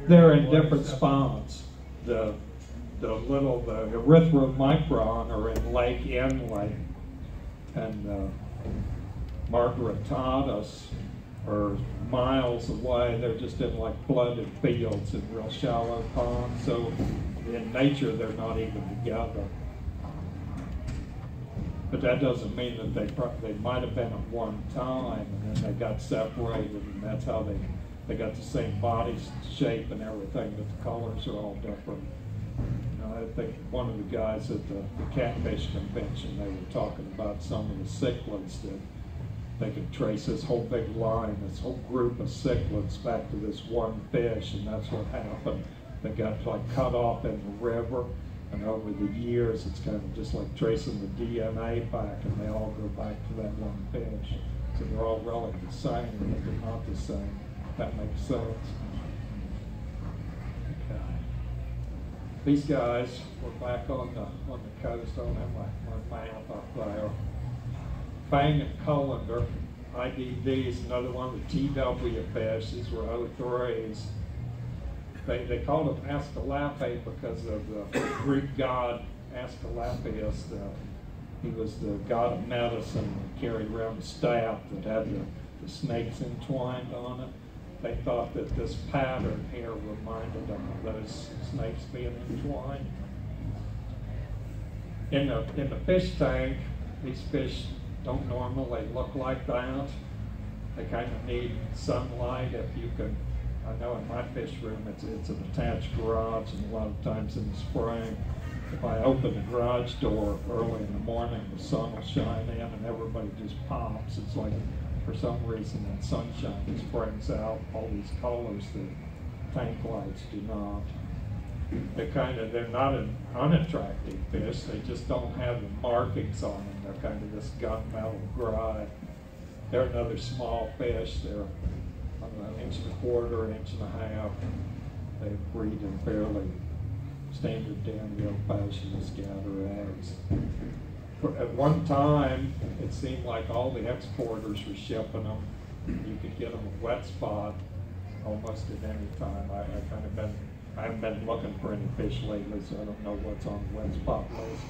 They're in different spots. The erythromicron are in Lake Inlet, and Margaritatus are miles away. They're just in like flooded fields and real shallow ponds. So in nature, they're not even together. But that doesn't mean that they might have been at one time, and then they got separated, and that's how they got the same body shape and everything, but the colors are all different. You know, I think one of the guys at the catfish convention, they were talking about some of the cichlids that they could trace this whole big line, this whole group of cichlids back to this one fish, and that's what happened. They got like cut off in the river, and over the years, it's kind of just like tracing the DNA back, and they all go back to that one fish. So they're all really the same, but they're not the same. That makes sense. Okay. These guys were back on the coast. I don't have my map up there. Fang and Cullender, IDVs, another one of the TW fish. These were O3s. They called them Aesculapi because of the Greek god Aesculapius. He was the god of medicine and carried around a staff that had the snakes entwined on it. They thought that this pattern here reminded them of those snakes being entwined. In the fish tank, these fish don't normally look like that. They kind of need sunlight. If you could, I know in my fish room it's an attached garage, and a lot of times in the spring, if I open the garage door early in the morning, the sun will shine in and everybody just pops. It's like, for some reason, that sunshine just brings out all these colors that tank lights do not. They're not an unattractive fish. They just don't have the markings on them. They're kind of this gunmetal gray. They're another small fish. They're, I don't know, 1.25 inches, 1.5 inches. They breed in fairly standard Danio fashion to scatter eggs. At one time, it seemed like all the exporters were shipping them. You could get them a wet spot almost at any time. I haven't been looking for any fish lately, so I don't know what's on the wet spot list.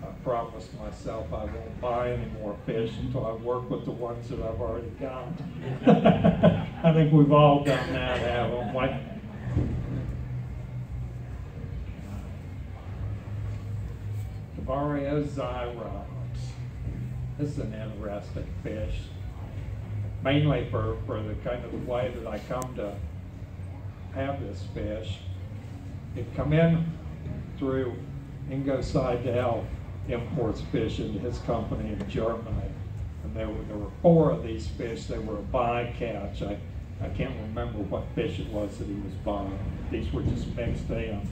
I promised myself I won't buy any more fish until I work with the ones that I've already got. I think we've all done that, haven't we? Varioxyrops. This is an interesting fish, mainly for the kind of the way that I come to have this fish. It come in through Ingo Seidel imports fish into his company in Germany, and there were 4 of these fish. They were a bycatch. I can't remember what fish it was that he was buying. These were just mixed in.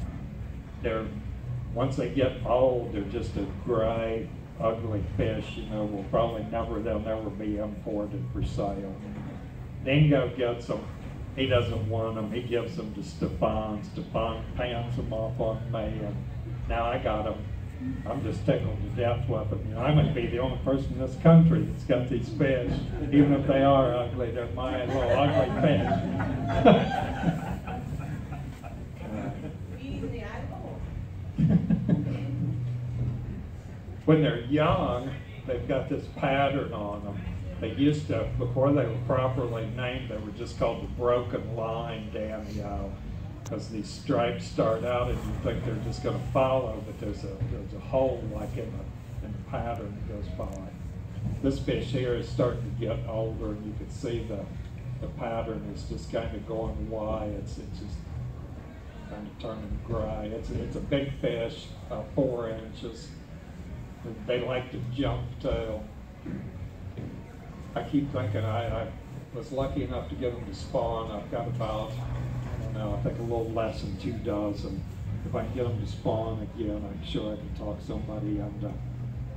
Once they get old, they're just a gray, ugly fish. You know, they'll never be imported for sale. Dingo gets them. He doesn't want them. He gives them to Stefan. Stefan pans them off on me, and now I got them. I'm just tickled to death with them. You know, I might be the only person in this country that's got these fish. Even if they are ugly, they're my little ugly fish. When they're young, they've got this pattern on them. They used to, before they were properly named, they were just called the broken line Danio, because these stripes start out and you think they're just going to follow, but there's a hole like in the pattern that goes by. This fish here is starting to get older, and you can see the pattern is just kind of going away. It's just kind of turning gray. It's a big fish, about 4 inches. They like to jump too. I keep thinking I was lucky enough to get them to spawn. I've got about, I don't know, I think a little less than 2 dozen. If I can get them to spawn again, I'm sure I can talk somebody into.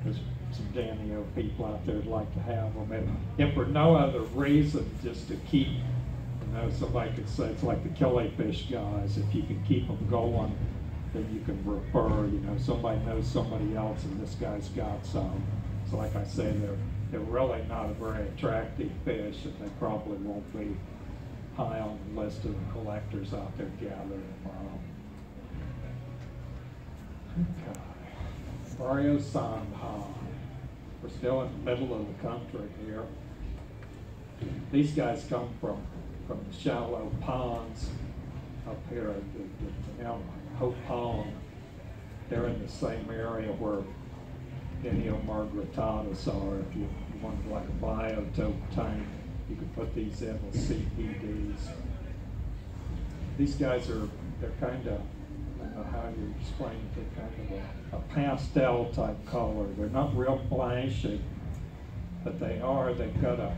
There's some Danio people out there that'd like to have them. And if for no other reason, just to keep, you know, somebody could say it's like the killifish guys. If you can keep them going, then you can refer, you know, somebody knows somebody else and this guy's got some. So like I say, they're really not a very attractive fish, and they probably won't be high on the list of the collectors out there gathering them. Okay. Barrio Sandha. We're still in the middle of the country here. These guys come from the shallow ponds up here at the Hope Pond. They're in the same area where Danio margaritatas are. If you wanted like a biotope tank, you could put these in with CPDs. These guys they're kind of, I don't know how you explain it, they're kind of a pastel type color. They're not real flashy, but they've got a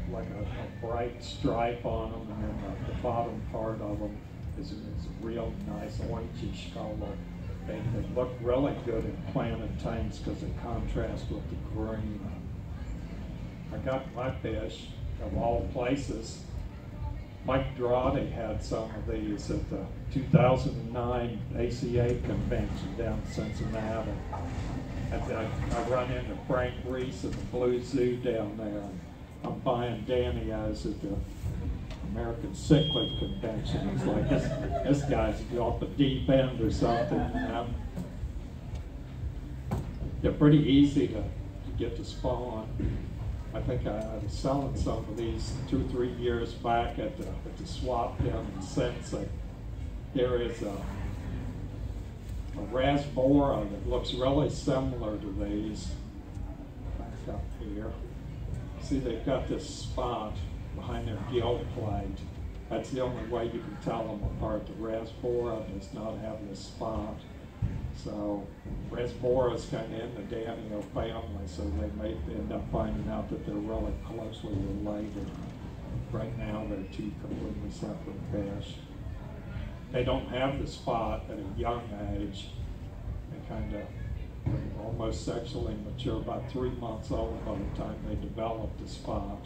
bright stripe on them, and then the bottom part of them is a real nice orangish color. They look really good in planted tanks because they contrast with the green. I got my fish, of all places. Mike Drade had some of these at the 2009 ACA convention down in Cincinnati. I run into Frank Reese at the Blue Zoo down there. I'm buying Danios at the American Cichlid Convention. It's like, this guy's off the deep end or something. They're pretty easy to get to spawn. I think I was selling some of these 2 or 3 years back at the swap down in Cincy. There is a Rasbora that looks really similar to these. Back up here. See, they've got this spot behind their gill plate. That's the only way you can tell them apart. The Rasbora does not have this spot. So Rasbora is kind of in the Danio family, so they may end up finding out that they're really closely related. Right now, they're 2 completely separate fish. They don't have the spot at a young age. They kind of almost sexually mature, about 3 months old by the time they develop the spot.